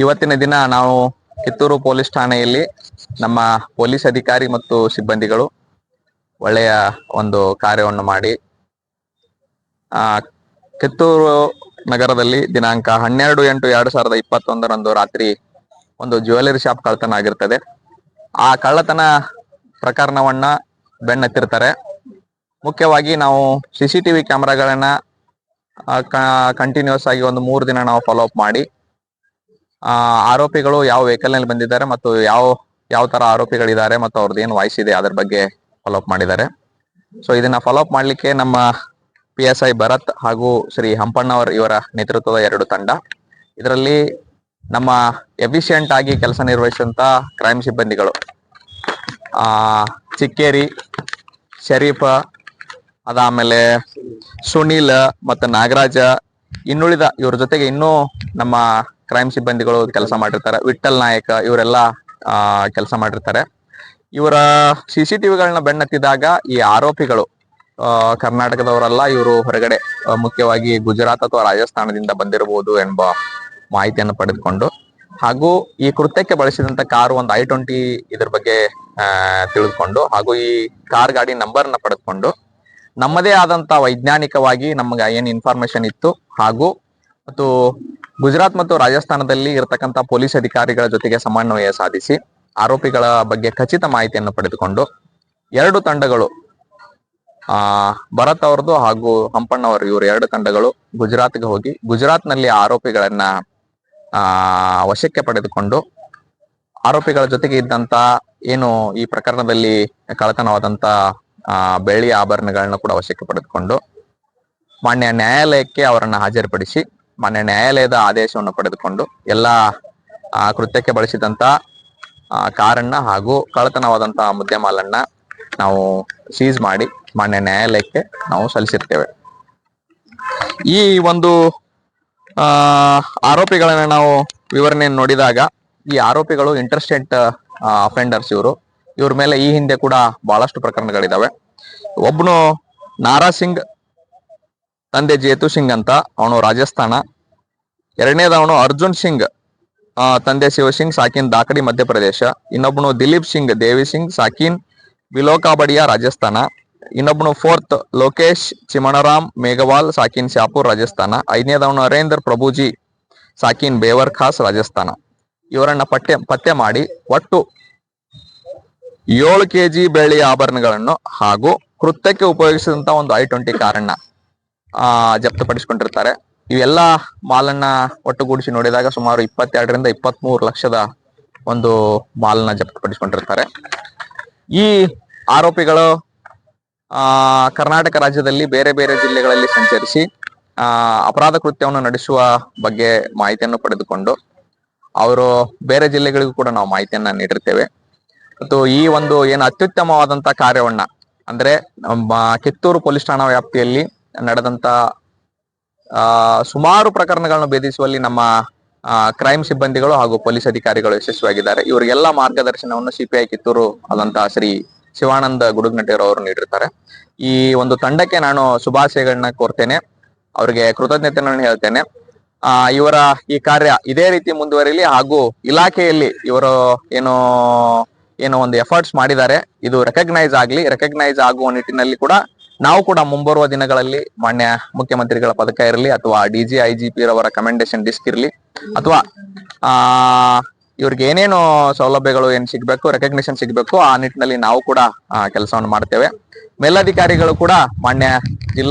ಇವತ್ತಿನ ದಿನ ನಾವು ಕಿತ್ತೂರು ಪೊಲೀಸ್ ಠಾಣೆಯಲ್ಲಿ ನಮ್ಮ ಪೊಲೀಸ್ ಅಧಿಕಾರಿ ಮತ್ತು ಸಿಬ್ಬಂದಿಗಳು ಒಳ್ಳೆಯ ಒಂದು ಕಾರ್ಯವನ್ನು ಮಾಡಿ ಕಿತ್ತೂರು ನಗರದಲ್ಲಿ ದಿನಾಂಕ 12/8/2021 ರಾತ್ರಿ ಒಂದು ಜ್ಯುವೆಲರಿ ಶಾಪ್ ಕಳ್ಳತನ ಆಗಿರ್ತದೆ. ಆ ಕಳ್ಳತನ ಪ್ರಕರಣವನ್ನ ಬೆನ್ನತ್ತಿರ್ತಾರೆ. ಮುಖ್ಯವಾಗಿ ನಾವು CCTV ಕ್ಯಾಮೆರಾಗಳನ್ನ ಕಂಟಿನ್ಯೂಸ್ ಆಗಿ ಒಂದು 3 ದಿನ ನಾವು ಫಾಲೋ ಅಪ್ ಮಾಡಿ ಆರೋಪಿಗಳು ಯಾವ ವೆಹಿಕಲ್ ನಲ್ಲಿ ಬಂದಿದ್ದಾರೆ ಮತ್ತು ಯಾವ ತರ ಆರೋಪಿಗಳಿದ್ದಾರೆ ಮತ್ತು ಅವ್ರದ್ದು ಏನು ವಾಯ್ಸ್ ಇದೆ ಅದ್ರ ಬಗ್ಗೆ ಫಾಲೋ ಅಪ್ ಮಾಡಿದ್ದಾರೆ. ಸೊ ಇದನ್ನ ಫಾಲೋ ಅಪ್ ಮಾಡ್ಲಿಕ್ಕೆ ನಮ್ಮ PSI ಭರತ್ ಹಾಗೂ ಶ್ರೀ ಹಂಪಣ್ಣವರ್ ಇವರ ನೇತೃತ್ವದ 2 ತಂಡ. ಇದರಲ್ಲಿ ನಮ್ಮ ಎಫಿಷಿಯಂಟ್ ಆಗಿ ಕೆಲಸ ನಿರ್ವಹಿಸಿದಂತ ಕ್ರೈಮ್ ಸಿಬ್ಬಂದಿಗಳು ಚಿಕ್ಕೇರಿ, ಶರೀಫ್, ಅದಾದ್ಮೇಲೆ ಸುನೀಲ್ ಮತ್ತು ನಾಗರಾಜ, ಇನ್ನುಳಿದ ಇವ್ರ ಜೊತೆಗೆ ಇನ್ನೂ ನಮ್ಮ ಕ್ರೈಮ್ ಸಿಬ್ಬಂದಿಗಳು ಕೆಲಸ ಮಾಡಿರ್ತಾರೆ. ವಿಠಲ್ ನಾಯಕ್ ಇವರೆಲ್ಲ ಕೆಲಸ ಮಾಡಿರ್ತಾರೆ. ಇವರ CCTVಗಳನ್ನ ಬೆನ್ನತ್ತಿದಾಗ ಈ ಆರೋಪಿಗಳು ಕರ್ನಾಟಕದವರಲ್ಲ, ಇವರು ಹೊರಗಡೆ ಮುಖ್ಯವಾಗಿ ಗುಜರಾತ್ ಅಥವಾ ರಾಜಸ್ಥಾನದಿಂದ ಬಂದಿರಬಹುದು ಎಂಬ ಮಾಹಿತಿಯನ್ನು ಪಡೆದುಕೊಂಡು ಹಾಗೂ ಈ ಕೃತ್ಯಕ್ಕೆ ಬಳಸಿದಂತ ಕಾರು ಒಂದು I-20 ಇದ್ರ ಬಗ್ಗೆ ತಿಳಿದುಕೊಂಡು ಹಾಗೂ ಈ ಕಾರ್ ಗಾಡಿ ನಂಬರ್ನ ಪಡೆದುಕೊಂಡು ನಮ್ಮದೇ ಆದಂತ ವೈಜ್ಞಾನಿಕವಾಗಿ ನಮ್ಗೆ ಏನ್ ಇನ್ಫಾರ್ಮೇಶನ್ ಇತ್ತು ಹಾಗೂ ಮತ್ತು ಗುಜರಾತ್ ಮತ್ತು ರಾಜಸ್ಥಾನದಲ್ಲಿ ಇರತಕ್ಕಂತ ಪೊಲೀಸ್ ಅಧಿಕಾರಿಗಳ ಜೊತೆಗೆ ಸಮನ್ವಯ ಸಾಧಿಸಿ ಆರೋಪಿಗಳ ಬಗ್ಗೆ ಖಚಿತ ಮಾಹಿತಿಯನ್ನು ಪಡೆದುಕೊಂಡು 2 ತಂಡಗಳು ಭರತ್ ಅವ್ರದ್ದು ಹಾಗೂ ಹಂಪಣ್ಣವರು ಇವರು 2 ತಂಡಗಳು ಗುಜರಾತ್ಗೆ ಹೋಗಿ ಗುಜರಾತ್ ನಲ್ಲಿ ಆರೋಪಿಗಳನ್ನ ವಶಕ್ಕೆ ಪಡೆದುಕೊಂಡು ಆರೋಪಿಗಳ ಜೊತೆಗೆ ಇದ್ದಂತ ಏನು ಈ ಪ್ರಕರಣದಲ್ಲಿ ಕಳ್ಳತನವಾದಂತ ಬೆಳ್ಳಿ ಆಭರಣಗಳನ್ನ ಕೂಡ ವಶಕ್ಕೆ ಪಡೆದುಕೊಂಡು ಮಾನ್ಯ ನ್ಯಾಯಾಲಯಕ್ಕೆ ಅವರನ್ನ ಹಾಜರುಪಡಿಸಿ ಮಾನ್ಯ ನ್ಯಾಯಾಲಯದ ಆದೇಶವನ್ನು ಪಡೆದುಕೊಂಡು ಎಲ್ಲ ಕೃತ್ಯಕ್ಕೆ ಬಳಸಿದಂತ ಕಾರನ್ನ ಹಾಗೂ ಕಳ್ಳತನವಾದಂತ ಮುದ್ದೆ ನಾವು ಸೀಸ್ ಮಾಡಿ ಮಾನ್ಯ ನ್ಯಾಯಾಲಯಕ್ಕೆ ನಾವು ಸಲ್ಲಿಸಿರ್ತೇವೆ. ಈ ಒಂದು ಆರೋಪಿಗಳನ್ನ ನಾವು ವಿವರಣೆ ನೋಡಿದಾಗ ಈ ಆರೋಪಿಗಳು ಇಂಟರ್ಸ್ಟೇಟ್ ಅಫೆಂಡರ್ಸ್. ಇವ್ರ ಮೇಲೆ ಈ ಹಿಂದೆ ಕೂಡ ಬಹಳಷ್ಟು ಪ್ರಕರಣಗಳಿದಾವೆ. ಒಬ್ನು ನಾರಾ ಸಿಂಗ್, ತಂದೆ ಜೇತು ಸಿಂಗ್ ಅಂತ, ಅವನು ರಾಜಸ್ಥಾನ. ಎರಡನೇದವನು ಅರ್ಜುನ್ ಸಿಂಗ್, ತಂದೆ ಶಿವಸಿಂಗ್, ಸಾಕಿನ್ ದಾಕಡಿ ಮಧ್ಯಪ್ರದೇಶ. ಇನ್ನೊಬ್ಬನು ದಿಲೀಪ್ ಸಿಂಗ್ ದೇವಿ ಸಿಂಗ್, ಸಾಕಿನ್ ಬಿಲೋಕಾಬಡಿಯಾ ರಾಜಸ್ಥಾನ. ಇನ್ನೊಬ್ಬನು 4th ಲೋಕೇಶ್ ಚಿಮಣರಾಮ್ ಮೇಘವಾಲ್, ಸಾಕಿನ್ ಶಾಪುರ್ ರಾಜಸ್ಥಾನ. 5ನೇದವನು ನರೇಂದ್ರ ಪ್ರಭುಜಿ, ಸಾಕಿನ್ ಬೇವರ್ ಖಾಸ್ ರಾಜಸ್ಥಾನ. ಇವರನ್ನ ಪತ್ತೆ ಮಾಡಿ ಒಟ್ಟು 7 kg ಬೆಳ್ಳಿ ಆಭರಣಗಳನ್ನು ಹಾಗೂ ಕೃತ್ಯಕ್ಕೆ ಉಪಯೋಗಿಸಿದಂತ ಒಂದು I-20 ಕಾರನ್ನ ಜಪ್ತಪಡಿಸಿಕೊಂಡಿರ್ತಾರೆ. ಇವೆಲ್ಲ ಮಾಲನ್ನ ಒಟ್ಟುಗೂಡಿಸಿ ನೋಡಿದಾಗ ಸುಮಾರು 22ರಿಂದ 23 ಲಕ್ಷದ ಒಂದು ಮಾಲನ್ನ ಜಪ್ತಪಡಿಸಿಕೊಂಡಿರ್ತಾರೆ. ಈ ಆರೋಪಿಗಳು ಕರ್ನಾಟಕ ರಾಜ್ಯದಲ್ಲಿ ಬೇರೆ ಬೇರೆ ಜಿಲ್ಲೆಗಳಲ್ಲಿ ಸಂಚರಿಸಿ ಅಪರಾಧ ಕೃತ್ಯವನ್ನು ನಡೆಸುವ ಬಗ್ಗೆ ಮಾಹಿತಿಯನ್ನು ಪಡೆದುಕೊಂಡು ಅವರು ಬೇರೆ ಜಿಲ್ಲೆಗಳಿಗೂ ಕೂಡ ನಾವು ಮಾಹಿತಿಯನ್ನ ನೀಡಿರ್ತೇವೆ. ಮತ್ತು ಈ ಒಂದು ಏನು ಅತ್ಯುತ್ತಮವಾದಂತ ಕಾರ್ಯವನ್ನ ಅಂದ್ರೆ ನಮ್ಮ ಕಿತ್ತೂರು ಪೊಲೀಸ್ ಠಾಣಾ ವ್ಯಾಪ್ತಿಯಲ್ಲಿ ನಡೆದಂತ ಸುಮಾರು ಪ್ರಕರಣಗಳನ್ನು ಭೇದಿಸುವಲ್ಲಿ ನಮ್ಮ ಕ್ರೈಮ್ ಸಿಬ್ಬಂದಿಗಳು ಹಾಗೂ ಪೊಲೀಸ್ ಅಧಿಕಾರಿಗಳು ಯಶಸ್ವಿಯಾಗಿದ್ದಾರೆ. ಇವರಿಗೆಲ್ಲ ಮಾರ್ಗದರ್ಶನವನ್ನು CPI ಕಿತ್ತೂರು ಆದಂತಹ ಶ್ರೀ ಶಿವಾನಂದ ಗುಡುಗ್ನಟ್ಟಿಯವರು ಅವರು ನೀಡಿರ್ತಾರೆ. ಈ ಒಂದು ತಂಡಕ್ಕೆ ನಾನು ಶುಭಾಶಯಗಳನ್ನ ಕೋರ್ತೇನೆ, ಅವರಿಗೆ ಕೃತಜ್ಞತೆಯನ್ನು ಹೇಳ್ತೇನೆ. ಇವರ ಈ ಕಾರ್ಯ ಇದೇ ರೀತಿ ಮುಂದುವರಿಲಿ ಹಾಗೂ ಇಲಾಖೆಯಲ್ಲಿ ಇವರು ಏನೋ ಒಂದು ಎಫರ್ಟ್ಸ್ ಮಾಡಿದ್ದಾರೆ, ಇದು ರೆಕಗ್ನೈಸ್ ಆಗುವ ನಿಟ್ಟಿನಲ್ಲಿ ಕೂಡ ನಾವು ಕೂಡ ಮುಂಬರುವ ದಿನಗಳಲ್ಲಿ ಮಾನ್ಯ ಮುಖ್ಯಮಂತ್ರಿಗಳ ಪದಕ ಇರಲಿ ಅಥವಾ DG IGP ರವರ ಕಮೆಂಡೇಶನ್ ಡಿಸ್ಕ್ ಇರಲಿ ಅಥವಾ ಇವ್ರಿಗೆ ಏನೇನು ಸೌಲಭ್ಯಗಳು ಏನ್ ಸಿಗ್ಬೇಕು, ರೆಕಗ್ನಿಷನ್ ಸಿಗ್ಬೇಕು, ಆ ನಿಟ್ಟಿನಲ್ಲಿ ನಾವು ಕೂಡ ಕೆಲಸವನ್ನು ಮಾಡ್ತೇವೆ. ಮೇಲಧಿಕಾರಿಗಳು ಕೂಡ ಮಾನ್ಯ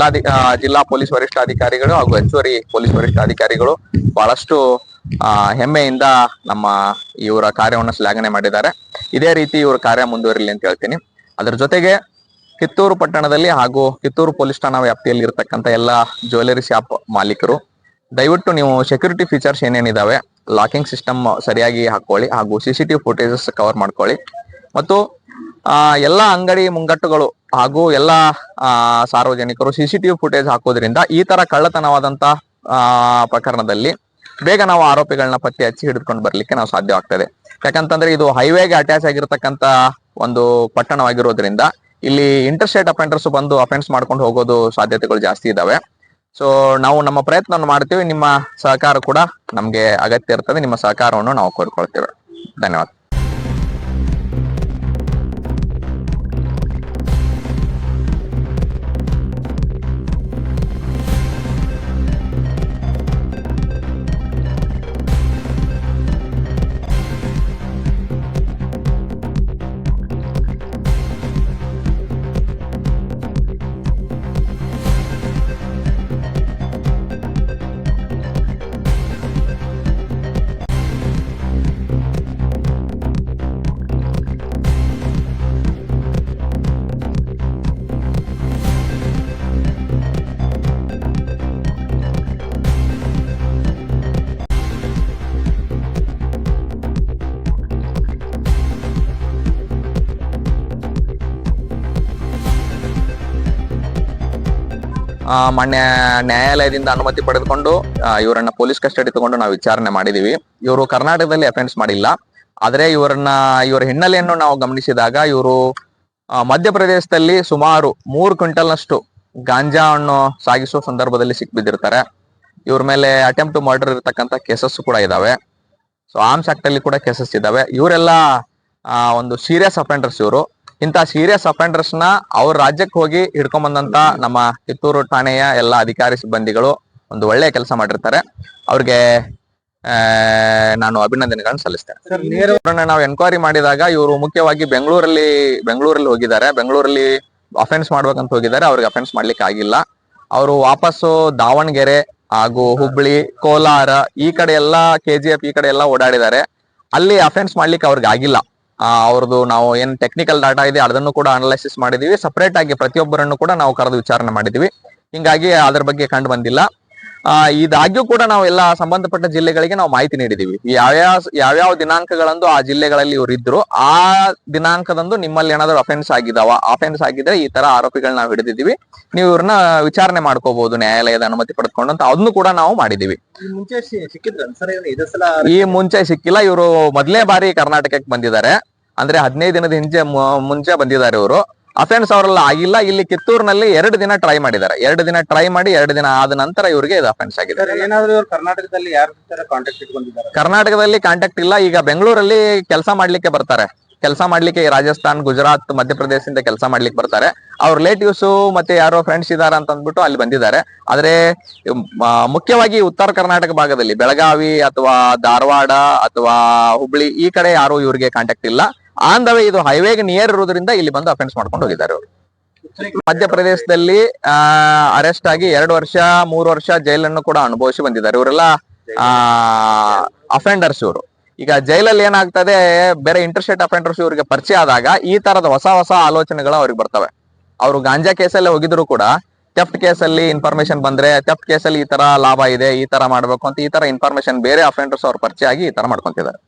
ಜಿಲ್ಲಾ ಪೊಲೀಸ್ ವರಿಷ್ಠಾಧಿಕಾರಿಗಳು ಹಾಗೂ ಹೆಚ್ಚುವರಿ ಪೊಲೀಸ್ ವರಿಷ್ಠಾಧಿಕಾರಿಗಳು ಬಹಳಷ್ಟು ಹೆಮ್ಮೆಯಿಂದ ನಮ್ಮ ಇವರ ಕಾರ್ಯವನ್ನು ಶ್ಲಾಘನೆ ಮಾಡಿದ್ದಾರೆ. ಇದೇ ರೀತಿ ಇವರ ಕಾರ್ಯ ಮುಂದುವರಿಲಿ ಅಂತ ಹೇಳ್ತೀನಿ. ಅದರ ಜೊತೆಗೆ ಕಿತ್ತೂರು ಪಟ್ಟಣದಲ್ಲಿ ಹಾಗೂ ಕಿತ್ತೂರು ಪೊಲೀಸ್ ಠಾಣಾ ವ್ಯಾಪ್ತಿಯಲ್ಲಿ ಇರತಕ್ಕಂತ ಎಲ್ಲ ಜ್ಯುವೆಲರಿ ಶಾಪ್ ಮಾಲೀಕರು ದಯವಿಟ್ಟು ನೀವು ಸೆಕ್ಯೂರಿಟಿ ಫೀಚರ್ಸ್ ಏನೇನಿದಾವೆ, ಲಾಕಿಂಗ್ ಸಿಸ್ಟಮ್ ಸರಿಯಾಗಿ ಹಾಕೊಳ್ಳಿ ಹಾಗೂ CCTV ಫುಟೇಜಸ್ ಕವರ್ ಮಾಡ್ಕೊಳ್ಳಿ. ಮತ್ತು ಎಲ್ಲ ಅಂಗಡಿ ಮುಂಗಟ್ಟುಗಳು ಹಾಗೂ ಎಲ್ಲ ಸಾರ್ವಜನಿಕರು CCTV ಫುಟೇಜ್ ಹಾಕೋದ್ರಿಂದ ಈ ತರ ಕಳ್ಳತನವಾದಂತ ಪ್ರಕರಣದಲ್ಲಿ ಬೇಗ ನಾವು ಆರೋಪಿಗಳನ್ನ ಪತ್ತೆ ಹಚ್ಚಿ ಹಿಡಿದುಕೊಂಡು ಬರ್ಲಿಕ್ಕೆ ನಾವು ಸಾಧ್ಯವಾಗ್ತದೆ. ಯಾಕಂತಂದ್ರೆ ಇದು ಹೈವೇಗೆ ಅಟ್ಯಾಚ್ ಆಗಿರ್ತಕ್ಕಂತ ಒಂದು ಪಟ್ಟಣವಾಗಿರೋದ್ರಿಂದ ಇಲ್ಲಿ ಇಂಟರ್ಸ್ಟೇಟ್ ಅಫೆಂಡರ್ಸ್ ಬಂದು ಅಫೆನ್ಸ್ ಮಾಡ್ಕೊಂಡು ಹೋಗೋದು ಸಾಧ್ಯತೆಗಳು ಜಾಸ್ತಿ ಇದಾವೆ. ಸೊ ನಾವು ನಮ್ಮ ಪ್ರಯತ್ನವನ್ನು ಮಾಡ್ತೀವಿ. ನಿಮ್ಮ ಸಹಕಾರ ಕೂಡ ನಮ್ಗೆ ಅಗತ್ಯ ಇರ್ತದೆ. ನಿಮ್ಮ ಸಹಕಾರವನ್ನು ನಾವು ಕೋರಿಕೊಳ್ತೇವೆ. ಧನ್ಯವಾದ. ಮಾನ್ಯ ನ್ಯಾಯಾಲಯದಿಂದ ಅನುಮತಿ ಪಡೆದುಕೊಂಡು ಇವರನ್ನ ಪೊಲೀಸ್ ಕಸ್ಟಡಿ ತಗೊಂಡು ನಾವು ವಿಚಾರಣೆ ಮಾಡಿದೀವಿ. ಇವರು ಕರ್ನಾಟಕದಲ್ಲಿ ಅಫೆನ್ಸ್ ಮಾಡಿಲ್ಲ. ಆದ್ರೆ ಇವರ ಹಿನ್ನೆಲೆಯನ್ನು ನಾವು ಗಮನಿಸಿದಾಗ ಇವರು ಮಧ್ಯಪ್ರದೇಶದಲ್ಲಿ ಸುಮಾರು 3 ಕ್ವಿಂಟಲ್ನಷ್ಟು ಗಾಂಜಾ ಹಣ್ಣು ಸಾಗಿಸುವ ಸಂದರ್ಭದಲ್ಲಿ ಸಿಕ್ಬಿದ್ದಿರ್ತಾರೆ. ಇವ್ರ ಮೇಲೆ ಅಟೆಂಪ್ಟ್ ಟು ಮರ್ಡರ್ ಇರತಕ್ಕಂತ ಕೇಸಸ್ ಕೂಡ ಇದಾವೆ. ಸೊ ಆರ್ಮ್ಸ್ ಆಕ್ಟ್ ಅಲ್ಲಿ ಕೂಡ ಕೇಸಸ್ ಇದಾವೆ. ಇವರೆಲ್ಲ ಒಂದು ಸೀರಿಯಸ್ ಅಫೆಂಡರ್ಸ್. ಇವರು ಇಂತ ಸೀರಿಯಸ್ ಅಫೆಂಡರ್ಸ್ ನ ಅವ್ರ ರಾಜ್ಯಕ್ಕೆ ಹೋಗಿ ಹಿಡ್ಕೊಂಡ್ ಬಂದಂತ ನಮ್ಮ ಕಿತ್ತೂರು ಠಾಣೆಯ ಎಲ್ಲಾ ಅಧಿಕಾರಿ ಸಿಬ್ಬಂದಿಗಳು ಒಂದು ಒಳ್ಳೆಯ ಕೆಲಸ ಮಾಡಿರ್ತಾರೆ. ಅವ್ರಿಗೆ ನಾನು ಅಭಿನಂದನೆಗಳನ್ನು ಸಲ್ಲಿಸ್ತೇನೆ. ನಾವು ಎನ್ಕ್ವೈರಿ ಮಾಡಿದಾಗ ಇವರು ಮುಖ್ಯವಾಗಿ ಬೆಂಗಳೂರಲ್ಲಿ ಹೋಗಿದ್ದಾರೆ. ಬೆಂಗಳೂರಲ್ಲಿ ಅಫೆನ್ಸ್ ಮಾಡ್ಬೇಕಂತ ಹೋಗಿದ್ದಾರೆ. ಅವ್ರಿಗೆ ಅಫೆನ್ಸ್ ಮಾಡ್ಲಿಕ್ಕೆ ಆಗಿಲ್ಲ. ಅವರು ವಾಪಸ್ಸು ದಾವಣಗೆರೆ ಹಾಗೂ ಹುಬ್ಳಿ, ಕೋಲಾರ ಈ ಕಡೆ ಎಲ್ಲ KGF ಈ ಕಡೆ ಎಲ್ಲ ಓಡಾಡಿದ್ದಾರೆ. ಅಲ್ಲಿ ಅಫೆನ್ಸ್ ಮಾಡ್ಲಿಕ್ಕೆ ಅವ್ರಿಗೆ ಆಗಿಲ್ಲ. ಅವ್ರದ್ದು ನಾವು ಏನ್ ಟೆಕ್ನಿಕಲ್ ಡಾಟಾ ಇದೆ ಅದನ್ನು ಕೂಡ ಅನಲೈಸಿಸ್ ಮಾಡಿದೀವಿ. ಸಪರೇಟ್ ಆಗಿ ಪ್ರತಿಯೊಬ್ಬರನ್ನು ಕೂಡ ನಾವು ಕರೆದು ವಿಚಾರಣೆ ಮಾಡಿದೀವಿ. ಹಿಂಗಾಗಿ ಅದ್ರ ಬಗ್ಗೆ ಕಂಡು ಬಂದಿಲ್ಲ. ಇದಾಗ್ಯೂ ಕೂಡ ನಾವು ಎಲ್ಲ ಸಂಬಂಧಪಟ್ಟ ಜಿಲ್ಲೆಗಳಿಗೆ ನಾವು ಮಾಹಿತಿ ನೀಡಿದೀವಿ. ಯಾವ್ಯಾವ ದಿನಾಂಕಗಳಂದು ಆ ಜಿಲ್ಲೆಗಳಲ್ಲಿ ಇವ್ರು ಇದ್ರು, ಆ ದಿನಾಂಕದಂದು ನಿಮ್ಮಲ್ಲಿ ಏನಾದ್ರು ಅಫೆನ್ಸ್ ಆಗಿದ್ರೆ ಈ ತರ ಆರೋಪಿಗಳನ್ನ ನಾವು ಹಿಡಿದಿದ್ದೀವಿ, ನೀವು ಇವ್ರನ್ನ ವಿಚಾರಣೆ ಮಾಡ್ಕೋಬಹುದು ನ್ಯಾಯಾಲಯದ ಅನುಮತಿ ಪಡೆದುಕೊಂಡು ಅಂತ ಅದನ್ನು ಕೂಡ ನಾವು ಮಾಡಿದೀವಿ. ಈ ಮುಂಚೆ ಸಿಕ್ಕಿಲ್ಲ. ಇವರು ಮೊದಲನೇ ಬಾರಿ ಕರ್ನಾಟಕಕ್ಕೆ ಬಂದಿದ್ದಾರೆ. ಅಂದ್ರೆ 15 ದಿನದ ಮುಂಚೆ ಬಂದಿದ್ದಾರೆ ಇವರು. ಅಫೆನ್ಸ್ ಅವರೆಲ್ಲ ಆಗಿಲ್ಲ. ಇಲ್ಲಿ ಕಿತ್ತೂರಿನಲ್ಲಿ 2 ದಿನ ಟ್ರೈ ಮಾಡಿದ್ದಾರೆ. 2 ದಿನ ಟ್ರೈ ಮಾಡಿ 2 ದಿನ ಆದ ನಂತರ ಇವರಿಗೆ ಇದು ಅಫೆನ್ಸ್ ಆಗಿದೆ. ಕರ್ನಾಟಕದಲ್ಲಿ ಯಾರ ಕಾಂಟ್ಯಾಕ್ಟ್ ಇಟ್ಕೊಂಡಿದ್ದಾರೆ? ಕರ್ನಾಟಕದಲ್ಲಿ ಕಾಂಟ್ಯಾಕ್ಟ್ ಇಲ್ಲ. ಈಗ ಬೆಂಗಳೂರಲ್ಲಿ ಕೆಲಸ ಮಾಡ್ಲಿಕ್ಕೆ ಬರ್ತಾರೆ. ರಾಜಸ್ಥಾನ್, ಗುಜರಾತ್, ಮಧ್ಯಪ್ರದೇಶದಿಂದ ಕೆಲಸ ಮಾಡ್ಲಿಕ್ಕೆ ಬರ್ತಾರೆ. ಅವ್ರ ರಿಲೇಟಿವ್ಸ್ ಮತ್ತೆ ಯಾರೋ ಫ್ರೆಂಡ್ಸ್ ಇದಾರೆ ಅಂತ ಅಂದ್ಬಿಟ್ಟು ಅಲ್ಲಿ ಬಂದಿದ್ದಾರೆ. ಆದ್ರೆ ಮುಖ್ಯವಾಗಿ ಉತ್ತರ ಕರ್ನಾಟಕ ಭಾಗದಲ್ಲಿ ಬೆಳಗಾವಿ ಅಥವಾ ಧಾರವಾಡ ಅಥವಾ ಹುಬ್ಳಿ ಈ ಕಡೆ ಯಾರು ಇವ್ರಿಗೆ ಕಾಂಟ್ಯಾಕ್ಟ್ ಇಲ್ಲ. ಆನ್ ದ ವೇ ಇದು ಹೈವೇಗೆ ನಿಯರ್ ಇರೋದ್ರಿಂದ ಇಲ್ಲಿ ಬಂದು ಅಫೆನ್ಸ್ ಮಾಡ್ಕೊಂಡು ಹೋಗಿದ್ದಾರೆ ಅವರು. ಮಧ್ಯಪ್ರದೇಶದಲ್ಲಿ ಅರೆಸ್ಟ್ ಆಗಿ 2 ವರ್ಷ 3 ವರ್ಷ ಜೈಲನ್ನು ಕೂಡ ಅನುಭವಿಸಿ ಬಂದಿದ್ದಾರೆ. ಇವರೆಲ್ಲ ಅಫೆಂಡರ್ಸ್ ಇವರು. ಈಗ ಜೈಲಲ್ಲಿ ಏನಾಗ್ತದೆ, ಬೇರೆ ಇಂಟರ್ಸ್ಟೇಟ್ ಅಫೆಂಡರ್ಸ್ ಇವರಿಗೆ ಪರಿಚಯ ಆದಾಗ ಈ ತರದ ಹೊಸ ಆಲೋಚನೆಗಳು ಅವ್ರಿಗೆ ಬರ್ತವೆ. ಅವರು ಗಾಂಜಾ ಕೇಸಲ್ಲಿ ಹೋಗಿದ್ರು ಕೂಡ ಥೆಫ್ಟ್ ಕೇಸಲ್ಲಿ ಇನ್ಫಾರ್ಮೇಶನ್ ಬಂದ್ರೆ, ಥೆಫ್ಟ್ ಕೇಸಲ್ಲಿ ಈ ತರ ಲಾಭ ಇದೆ, ಈ ತರ ಮಾಡ್ಬೇಕು ಅಂತ ಈ ತರ ಇನ್ಫಾರ್ಮೇಶನ್ ಬೇರೆ ಅಫೆಂಡರ್ಸ್ ಅವ್ರ ಪರಿಚಯ ಆಗಿ ಈ ತರ ಮಾಡ್ಕೊಂತಿದ್ದಾರೆ.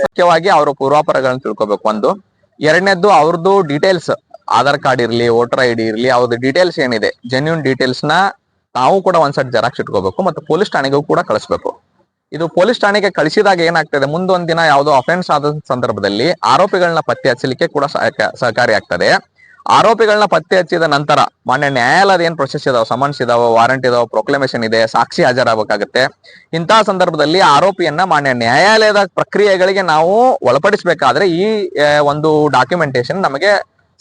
ಮುಖ್ಯವಾಗಿ ಅವರು ಪೂರ್ವಾಪರಗಳನ್ನ ತಿಳ್ಕೊಬೇಕು. ಒಂದು. ಎರಡನೇದ್ದು ಅವ್ರದ್ದು ಡೀಟೇಲ್ಸ್, ಆಧಾರ್ ಕಾರ್ಡ್ ಇರ್ಲಿ, ವೋಟರ್ ID ಇರ್ಲಿ, ಅವ್ರದ್ದು ಡೀಟೇಲ್ಸ್ ಏನಿದೆ ಜೆನ್ಯೂನ್ ಡೀಟೇಲ್ಸ್ ನ ನಾವು ಕೂಡ ಒಂದ್ಸಟ್ ಜೆರಾಕ್ಸ್ ಇಟ್ಕೋಬೇಕು ಮತ್ತು ಪೊಲೀಸ್ ಠಾಣೆಗೂ ಕೂಡ ಕಳಿಸ್ಬೇಕು. ಇದು ಪೊಲೀಸ್ ಠಾಣೆಗೆ ಕಳಿಸಿದಾಗ ಏನಾಗ್ತದೆ, ಮುಂದೊಂದ್ ದಿನ ಯಾವುದೋ ಅಫೆನ್ಸ್ ಆದ ಸಂದರ್ಭದಲ್ಲಿ ಆರೋಪಿಗಳನ್ನ ಪತ್ತೆ ಹಚ್ಚಲಿಕ್ಕೆ ಕೂಡ ಸಹಕಾರಿ ಆಗ್ತದೆ. ಆರೋಪಿಗಳನ್ನ ಪತ್ತೆ ಹಚ್ಚಿದ ನಂತರ ಮಾನ್ಯ ನ್ಯಾಯಾಲಯದ ಏನ್ ಪ್ರೊಸೆಸ್ ಇದಾವ, ಸಮನ್ಸ್ ಇದಾವ, ವಾರಂಟ್ ಇದಾವ, ಪ್ರೊಕ್ಲಮೇಶನ್ ಇದೆ, ಸಾಕ್ಷಿ ಹಾಜರಾಗಬೇಕಾಗತ್ತೆ. ಇಂತಹ ಸಂದರ್ಭದಲ್ಲಿ ಆರೋಪಿಯನ್ನ ಮಾನ್ಯ ನ್ಯಾಯಾಲಯದ ಪ್ರಕ್ರಿಯೆಗಳಿಗೆ ನಾವು ಒಳಪಡಿಸಬೇಕಾದ್ರೆ ಈ ಒಂದು ಡಾಕ್ಯುಮೆಂಟೇಶನ್ ನಮಗೆ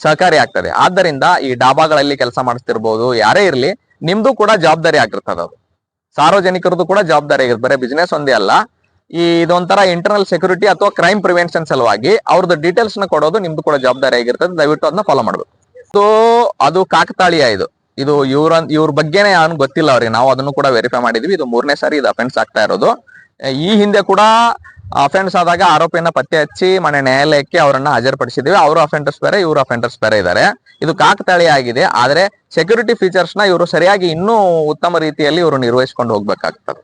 ಸಹಕಾರಿ ಆಗ್ತದೆ. ಆದ್ದರಿಂದ ಈ ಡಾಬಾಗಳಲ್ಲಿ ಕೆಲಸ ಮಾಡಿಸ್ತಿರ್ಬೋದು, ಯಾರೇ ಇರ್ಲಿ, ನಿಮ್ದು ಕೂಡ ಜವಾಬ್ದಾರಿ ಆಗಿರ್ತದೆ. ಅದು ಸಾರ್ವಜನಿಕರದ್ದು ಕೂಡ ಜವಾಬ್ದಾರಿ ಆಗಿರುತ್ತೆ. ಬರೀ ಬಿಸ್ನೆಸ್ ಒಂದೇ ಅಲ್ಲ, ಇದೊಂಥರ ಇಂಟರ್ನಲ್ ಸೆಕ್ಯೂರಿಟಿ ಅಥವಾ ಕ್ರೈಮ್ ಪ್ರಿವೆನ್ಷನ್ ಸಲುವಾಗಿ ಅವ್ರದ್ದು ಡೀಟೇಲ್ಸ್ ನ ಕೊಡೋದು ನಿಮ್ದು ಕೂಡ ಜವಾಬ್ದಾರಿ ಆಗಿರ್ತದೆ. ದಯವಿಟ್ಟು ಅದನ್ನ ಫಾಲೋ ಮಾಡ್ಬೇಕು. ಸೊ ಅದು ಕಾಕತಾಳೀಯ. ಇದು ಇವ್ರ ಬಗ್ಗೆನೇ ಯಾರು ಗೊತ್ತಿಲ್ಲ ಅವ್ರಿಗೆ. ನಾವು ಅದನ್ನು ಕೂಡ ವೆರಿಫೈ ಮಾಡಿದ್ವಿ. ಇದು 3ನೇ ಸಾರಿ ಇದು ಅಫೆನ್ಸ್ ಆಗ್ತಾ ಇರೋದು. ಈ ಹಿಂದೆ ಕೂಡ ಅಫೆನ್ಸ್ ಆದಾಗ ಆರೋಪಿಯನ್ನ ಪತ್ತೆ ಹಚ್ಚಿ ಮನೆ ನ್ಯಾಯಾಲಯಕ್ಕೆ ಅವರನ್ನ ಹಾಜರುಪಡಿಸಿದ್ವಿ. ಅವರು ಅಫೆಂಡರ್ಸ್ ಬೇರೆ, ಇವರು ಅಫೆಂಡರ್ಸ್ ಬೇರೆ ಇದ್ದಾರೆ. ಇದು ಕಾಕತಾಳೀಯ ಆಗಿದೆ. ಆದ್ರೆ ಸೆಕ್ಯೂರಿಟಿ ಫೀಚರ್ಸ್ ನ ಇವರು ಸರಿಯಾಗಿ ಇನ್ನೂ ಉತ್ತಮ ರೀತಿಯಲ್ಲಿ ಇವರು ನಿರ್ವಹಿಸಿಕೊಂಡು ಹೋಗ್ಬೇಕಾಗ್ತದೆ.